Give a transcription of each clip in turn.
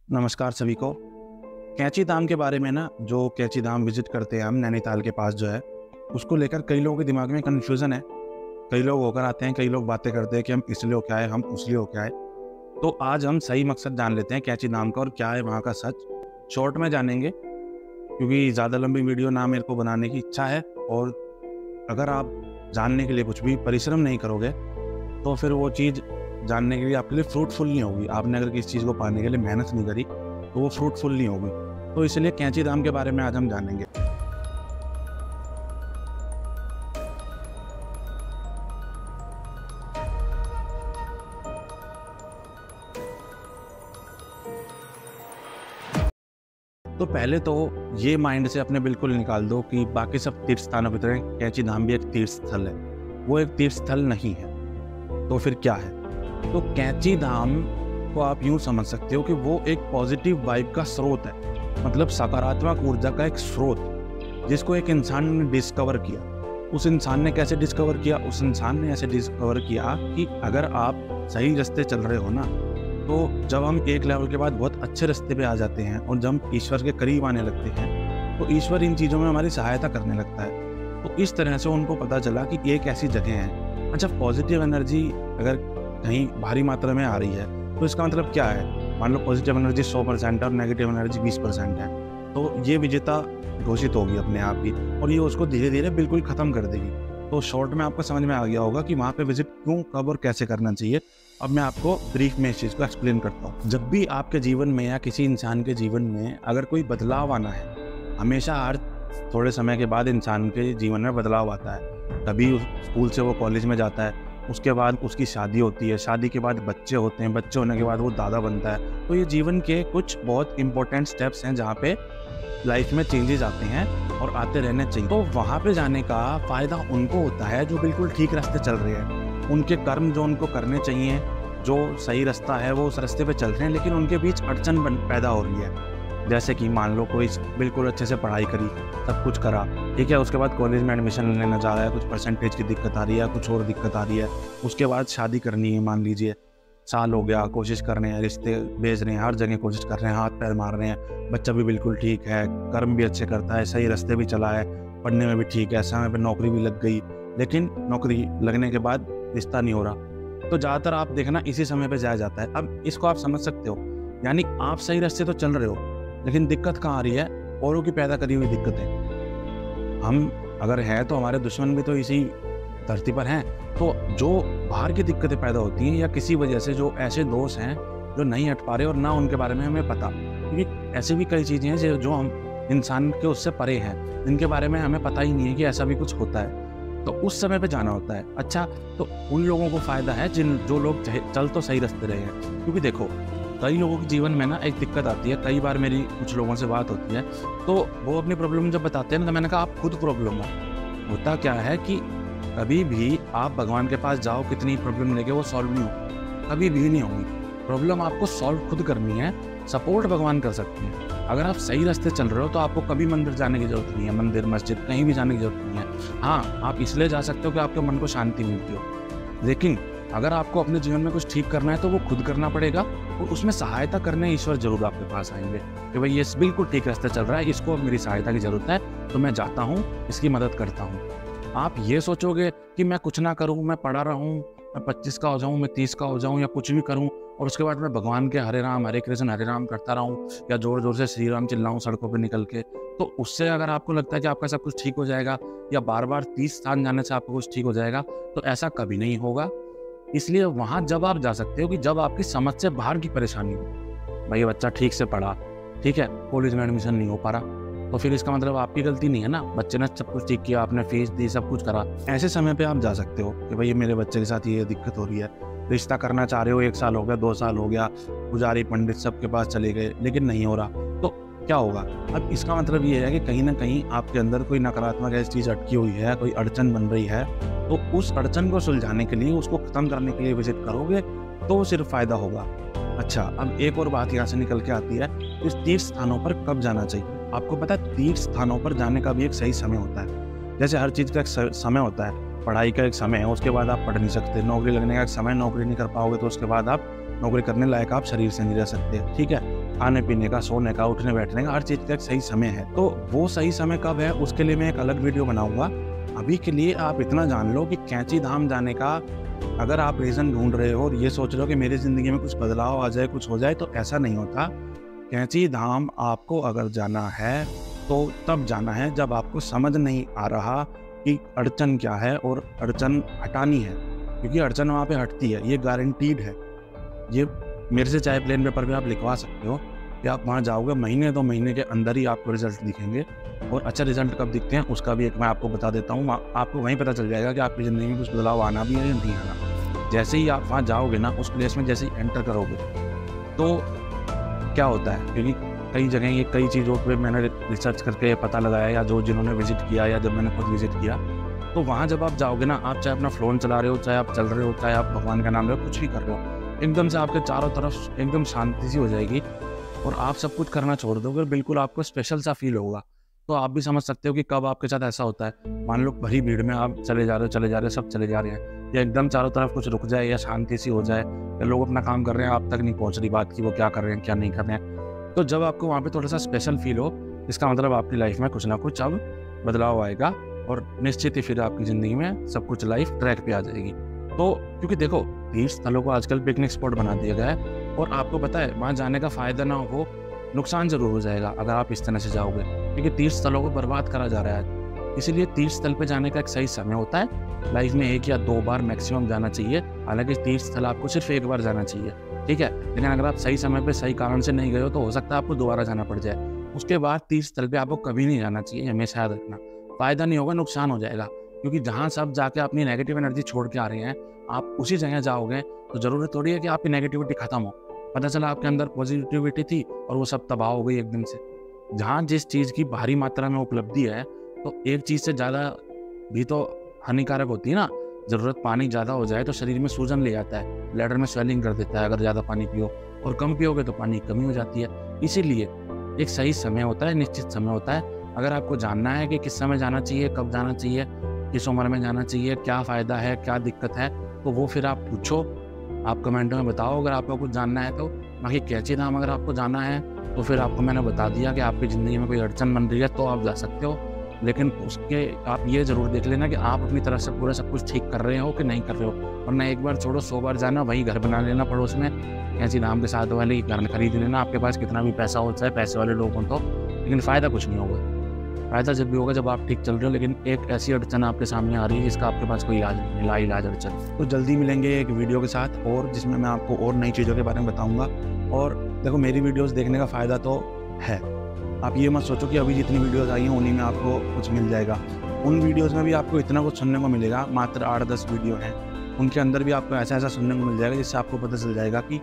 नमस्कार सभी को। कैंची धाम के बारे में ना, जो कैंची धाम विजिट करते हैं हम नैनीताल के पास जो है, उसको लेकर कई लोगों के दिमाग में कन्फ्यूज़न है। कई लोग होकर आते हैं, कई लोग बातें करते हैं कि हम इसलिए होके आए, हम उसलिए होके आए। तो आज हम सही मकसद जान लेते हैं कैंची धाम का और क्या है वहाँ का सच। शॉर्ट में जानेंगे क्योंकि ज़्यादा लंबी वीडियो ना मेरे को बनाने की इच्छा है, और अगर आप जानने के लिए कुछ भी परिश्रम नहीं करोगे तो फिर वो चीज़ जानने के लिए आपके लिए फ्रूटफुल नहीं होगी। आपने अगर किसी चीज़ को पाने के लिए मेहनत नहीं करी तो वो फ्रूटफुल नहीं होगी। तो इसलिए कैंची धाम के बारे में आज हम जानेंगे। तो पहले तो ये माइंड से अपने बिल्कुल निकाल दो कि बाकी सब तीर्थ स्थानों की तरह कैंची धाम भी एक तीर्थ स्थल है। वो एक तीर्थ स्थल नहीं है। तो फिर क्या है? तो कैंची धाम को आप यूं समझ सकते हो कि वो एक पॉजिटिव वाइब का स्रोत है, मतलब सकारात्मक ऊर्जा का एक स्रोत, जिसको एक इंसान ने डिस्कवर किया। उस इंसान ने कैसे डिस्कवर किया? उस इंसान ने ऐसे डिस्कवर किया कि अगर आप सही रास्ते चल रहे हो ना, तो जब हम एक लेवल के बाद बहुत अच्छे रास्ते पे आ जाते हैं और जब हम ईश्वर के करीब आने लगते हैं तो ईश्वर इन चीज़ों में हमारी सहायता करने लगता है। तो इस तरह से उनको पता चला कि एक ऐसी जगह है। अच्छा, पॉजिटिव एनर्जी अगर कहीं भारी मात्रा में आ रही है तो इसका मतलब क्या है? मान लो पॉजिटिव एनर्जी 100% और नेगेटिव एनर्जी 20% है, तो ये विजेता घोषित होगी अपने आप ही, और ये उसको धीरे धीरे बिल्कुल ख़त्म कर देगी। तो शॉर्ट में आपको समझ में आ गया होगा कि वहाँ पे विजिट क्यों, कब और कैसे करना चाहिए। अब मैं आपको ब्रीफ में इस चीज़ को एक्सप्लेन करता हूँ। जब भी आपके जीवन में या किसी इंसान के जीवन में अगर कोई बदलाव आना है, हमेशा हर थोड़े समय के बाद इंसान के जीवन में बदलाव आता है। कभी स्कूल से वो कॉलेज में जाता है, उसके बाद उसकी शादी होती है, शादी के बाद बच्चे होते हैं, बच्चे होने के बाद वो दादा बनता है। तो ये जीवन के कुछ बहुत इंपॉर्टेंट स्टेप्स हैं जहाँ पे लाइफ में चेंजेस आते हैं और आते रहने चाहिए। तो वहाँ पे जाने का फ़ायदा उनको होता है जो बिल्कुल ठीक रास्ते चल रहे हैं। उनके कर्म जो उनको करने चाहिए, जो सही रास्ता है वो उस रास्ते पे चल रहे हैं, लेकिन उनके बीच अड़चन पैदा हो रही है। जैसे कि मान लो कोई बिल्कुल अच्छे से पढ़ाई करी, सब कुछ करा, ठीक है, उसके बाद कॉलेज में एडमिशन लेना चाह रहा है, कुछ परसेंटेज की दिक्कत आ रही है, कुछ और दिक्कत आ रही है। उसके बाद शादी करनी है, मान लीजिए साल हो गया, कोशिश कर रहे हैं, रिश्ते भेज रहे हैं, हर जगह कोशिश कर रहे हैं, हाथ पैर मार रहे हैं, बच्चा भी बिल्कुल ठीक है, कर्म भी अच्छे करता है, सही रास्ते भी चला है, पढ़ने में भी ठीक है, समय पर नौकरी भी लग गई, लेकिन नौकरी लगने के बाद रिश्ता नहीं हो रहा। तो ज़्यादातर आप देखना इसी समय पे जाया जाता है। अब इसको आप समझ सकते हो, यानी आप सही रास्ते तो चल रहे हो, लेकिन दिक्कत कहाँ आ रही है? औरों की पैदा करी हुई दिक्कतें। हम अगर हैं तो हमारे दुश्मन भी तो इसी धरती पर हैं। तो जो बाहर की दिक्कतें पैदा होती हैं या किसी वजह से जो ऐसे दोष हैं जो नहीं हट पा रहे और ना उनके बारे में हमें पता, क्योंकि ऐसी भी कई चीज़ें हैं जो हम इंसान के उससे परे हैं, जिनके बारे में हमें पता ही नहीं है कि ऐसा भी कुछ होता है। तो उस समय पे जाना होता है। अच्छा, तो उन लोगों को फ़ायदा है जो लोग चल तो सही रास्ते रहे हैं। क्योंकि देखो, कई लोगों के जीवन में ना एक दिक्कत आती है। कई बार मेरी कुछ लोगों से बात होती है तो वो अपनी प्रॉब्लम जब बताते हैं ना, तो मैंने कहा आप खुद प्रॉब्लम हो। होता क्या है कि कभी भी आप भगवान के पास जाओ, कितनी प्रॉब्लम लेके, वो सॉल्व नहीं होगी, कभी भी नहीं होगी। प्रॉब्लम आपको सॉल्व खुद करनी है, सपोर्ट भगवान कर सकते हैं। अगर आप सही रास्ते चल रहे हो तो आपको कभी मंदिर जाने की जरूरत नहीं है, मंदिर मस्जिद कहीं भी जाने की जरूरत नहीं है। हाँ, आप इसलिए जा सकते हो कि आपके मन को शांति मिलती हो, लेकिन अगर आपको अपने जीवन में कुछ ठीक करना है तो वो खुद करना पड़ेगा, और उसमें सहायता करने ईश्वर जरूर आपके पास आएंगे कि भाई ये बिल्कुल ठीक रास्ते चल रहा है, इसको मेरी सहायता की जरूरत है, तो मैं जाता हूँ, इसकी मदद करता हूँ। आप ये सोचोगे कि मैं कुछ ना करूँ, मैं पढ़ा रहूँ, मैं 25 का हो जाऊँ, मैं 30 का हो जाऊँ, या कुछ भी करूँ, और उसके बाद मैं भगवान के हरे राम हरे कृष्ण हरे राम करता रहूँ, या जोर जोर से श्री राम चिल्लाऊँ सड़कों पर निकल के, तो उससे अगर आपको लगता है कि आपका सब कुछ ठीक हो जाएगा, या बार बार 30 स्थान जाने से आपको कुछ ठीक हो जाएगा, तो ऐसा कभी नहीं होगा। इसलिए वहाँ जब आप जा सकते हो कि जब आपकी समझ से बाहर की परेशानी हो। भाई बच्चा ठीक से पढ़ा, ठीक है, कॉलेज में एडमिशन नहीं हो पा रहा, तो फिर इसका मतलब आपकी गलती नहीं है ना, बच्चे ने सब कुछ ठीक किया, आपने फीस दी, सब कुछ करा। ऐसे समय पे आप जा सकते हो कि भाई मेरे बच्चे के साथ ये दिक्कत हो रही है, रिश्ता करना चाह रहे हो, 1 साल हो गया, 2 साल हो गया, पुजारी पंडित सबके पास चले गए, लेकिन नहीं हो रहा, तो क्या होगा? अब इसका मतलब ये है कि कहीं ना कहीं आपके अंदर कोई नकारात्मक ऐसी चीज़ अटकी हुई है, कोई अड़चन बन रही है, तो उस अड़चन को सुलझाने के लिए, उसको खत्म करने के लिए विजिट करोगे तो सिर्फ फायदा होगा। अच्छा, अब एक और बात यहाँ से निकल के आती है, इस तीर्थ स्थानों पर कब जाना चाहिए? आपको पता है तीर्थ स्थानों पर जाने का भी एक सही समय होता है। जैसे हर चीज़ का एक समय होता है, पढ़ाई का एक समय है, उसके बाद आप पढ़ नहीं सकते, नौकरी लगने का एक समय, नौकरी नहीं कर पाओगे तो उसके बाद आप नौकरी करने लायक आप शरीर से नहीं रह सकते, ठीक है। खाने पीने का, सोने का, उठने बैठने का, हर चीज़ का एक सही समय है। तो वो सही समय कब है उसके लिए मैं एक अलग वीडियो बनाऊंगा। अभी के लिए आप इतना जान लो कि कैंची धाम जाने का अगर आप रीज़न ढूंढ रहे हो और ये सोच रहे हो कि मेरी ज़िंदगी में कुछ बदलाव आ जाए, कुछ हो जाए, तो ऐसा नहीं होता। कैंची धाम आपको अगर जाना है तो तब जाना है जब आपको समझ नहीं आ रहा कि अड़चन क्या है और अड़चन हटानी है, क्योंकि अड़चन वहाँ पे हटती है, ये गारंटीड है। ये मेरे से चाहे प्लेन पेपर पे आप लिखवा सकते हो कि आप वहाँ जाओगे, महीने 2 महीने के अंदर ही आपको रिजल्ट दिखेंगे। और अच्छे रिजल्ट कब दिखते हैं उसका भी एक मैं आपको बता देता हूँ। आपको वहीं पता चल जाएगा कि आपकी ज़िंदगी में कुछ बदलाव आना भी है या नहीं आना। जैसे ही आप वहाँ जाओगे ना, उस प्लेस में जैसे ही एंटर करोगे तो क्या होता है, क्योंकि कई जगह ये कई चीज़ों पे मैंने रिसर्च करके पता लगाया, या जिन्होंने विजिट किया या जब मैंने खुद विजिट किया, तो वहाँ जब आप जाओगे ना, आप चाहे अपना फ़ोन चला रहे हो, चाहे आप चल रहे हो, चाहे आप भगवान का नाम ले रहे हो, कुछ भी कर रहे हो, एकदम से आपके चारों तरफ एकदम शांति सी हो जाएगी और आप सब कुछ करना छोड़ दोगे, बिल्कुल आपको स्पेशल सा फील होगा। तो आप भी समझ सकते हो कि कब आपके साथ ऐसा होता है। मान लो भरी भीड़ में आप चले जा रहे हो, सब चले जा रहे हैं, या एकदम चारों तरफ कुछ रुक जाए या शांति सी हो जाए, या लोग अपना काम कर रहे हैं, आप तक नहीं पहुँच रही बात की वो क्या कर रहे हैं क्या नहीं कर रहे हैं। तो जब आपको वहाँ पे थोड़ा सा स्पेशल फील हो, इसका मतलब आपकी लाइफ में कुछ ना कुछ अब बदलाव आएगा और निश्चित ही फिर आपकी ज़िंदगी में सब कुछ लाइफ ट्रैक पे आ जाएगी। तो क्योंकि देखो, तीर्थ स्थलों को आजकल पिकनिक स्पॉट बना दिया गया है और आपको पता है वहाँ जाने का फ़ायदा ना हो, नुकसान ज़रूर हो जाएगा अगर आप इस तरह से जाओगे, क्योंकि तीर्थ स्थलों को बर्बाद करा जा रहा है। इसीलिए तीर्थ स्थल पे जाने का एक सही समय होता है, लाइफ में 1 या 2 बार मैक्सिमम जाना चाहिए। हालांकि तीर्थ स्थल आपको सिर्फ 1 बार जाना चाहिए, ठीक है, लेकिन अगर आप सही समय पे सही कारण से नहीं गए हो तो हो सकता है आपको दोबारा जाना पड़ जाए। उसके बाद तीर्थ स्थल पे आपको कभी नहीं जाना चाहिए, हमेशा याद रखना। फ़ायदा नहीं होगा, नुकसान हो जाएगा, क्योंकि जहाँ सब जाके अपनी नेगेटिव एनर्जी छोड़ के आ रहे हैं, आप उसी जगह जाओगे तो ज़रूरत थोड़ी है कि आपकी नेगेटिविटी खत्म हो। पता चला आपके अंदर पॉजिटिविटी थी और वो सब तबाह हो गई एकदम से। जहाँ जिस चीज़ की भारी मात्रा में उपलब्धि है, तो एक चीज़ से ज़्यादा भी तो हानिकारक होती है ना। ज़रूरत पानी ज़्यादा हो जाए तो शरीर में सूजन ले जाता है, ब्लैडर में स्वेलिंग कर देता है अगर ज़्यादा पानी पियो, और कम पियोगे तो पानी की कमी हो जाती है। इसीलिए एक सही समय होता है, निश्चित समय होता है। अगर आपको जानना है कि किस समय जाना चाहिए, कब जाना चाहिए, किस उम्र में जाना चाहिए, क्या फ़ायदा है, क्या दिक्कत है, तो वो फिर आप पूछो, आप कमेंटों में बताओ अगर आपको कुछ जानना है तो। बाकी कैंची धाम अगर आपको जाना है तो फिर आपको मैंने बता दिया कि आपकी ज़िंदगी में कोई अड़चन बन रही है तो आप जा सकते हो, लेकिन उसके आप ये ज़रूर देख लेना कि आप अपनी तरफ से पूरा सब कुछ ठीक कर रहे हो कि नहीं कर रहे हो। वरना एक बार छोड़ो 100 बार जाना, वही घर बना लेना पड़ोस में, कैंची धाम के साथ वाले घर खरीद लेना, आपके पास कितना भी पैसा हो, चाहे पैसे वाले लोग हों तो, लेकिन फ़ायदा कुछ नहीं होगा। फ़ायदा जब भी होगा जब आप ठीक चल रहे हो, लेकिन एक ऐसी अड़चन आपके सामने आ रही है जिसका आपके पास कोई इलाज नहीं है, लाइलाज अड़चन। तो जल्दी मिलेंगे एक वीडियो के साथ और जिसमें मैं आपको और नई चीज़ों के बारे में बताऊँगा। और देखो, मेरी वीडियोज़ देखने का फ़ायदा तो है, आप ये मत सोचो कि अभी जितनी वीडियोज़ आई हैं उन्हीं में आपको कुछ मिल जाएगा। उन वीडियोज़ में भी आपको इतना कुछ सुनने को मिलेगा, मात्र 8-10 वीडियो हैं, उनके अंदर भी आपको ऐसा सुनने को मिल जाएगा जिससे आपको पता चल जाएगा कि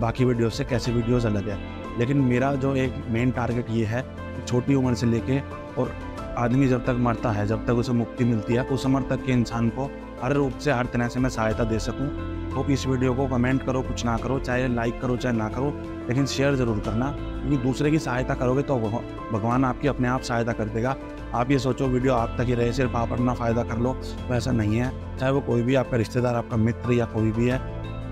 बाकी वीडियोज़ से कैसे वीडियोज़ अलग है। लेकिन मेरा जो एक मेन टारगेट ये है कि छोटी उम्र से लेके और आदमी जब तक मरता है, जब तक उसे मुक्ति मिलती है, उस उम्र तक के इंसान को हर रूप से, हर तरह से मैं सहायता दे सकूं। तो इस वीडियो को कमेंट करो, कुछ ना करो, चाहे लाइक करो चाहे ना करो, लेकिन शेयर ज़रूर करना, क्योंकि दूसरे की सहायता करोगे तो भगवान आपकी अपने आप सहायता कर देगा। आप ये सोचो वीडियो आप तक ही रहे, सिर्फ आप अपना फ़ायदा कर लो, तो ऐसा नहीं है। चाहे वो कोई भी आपका रिश्तेदार, आपका मित्र या कोई भी है,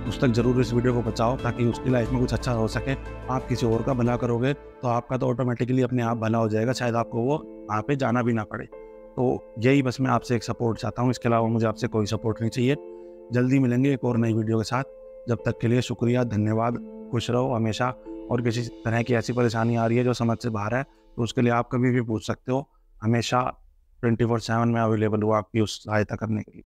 उस तक ज़रूर इस वीडियो को पहुँचाओ ताकि उसकी लाइफ में कुछ अच्छा हो सके। आप किसी और का भला करोगे तो आपका तो ऑटोमेटिकली अपने आप भला हो जाएगा, शायद आपको वो वहाँ पे जाना भी ना पड़े। तो यही बस मैं आपसे एक सपोर्ट चाहता हूँ, इसके अलावा मुझे आपसे कोई सपोर्ट नहीं चाहिए। जल्दी मिलेंगे एक और नई वीडियो के साथ, जब तक के लिए शुक्रिया, धन्यवाद, खुश रहो हमेशा। और किसी तरह की ऐसी परेशानी आ रही है जो समझ से बाहर है तो उसके लिए आप कभी भी पूछ सकते हो, हमेशा 24/7 मैं अवेलेबल हूँ आपकी उस सहायता करने के लिए।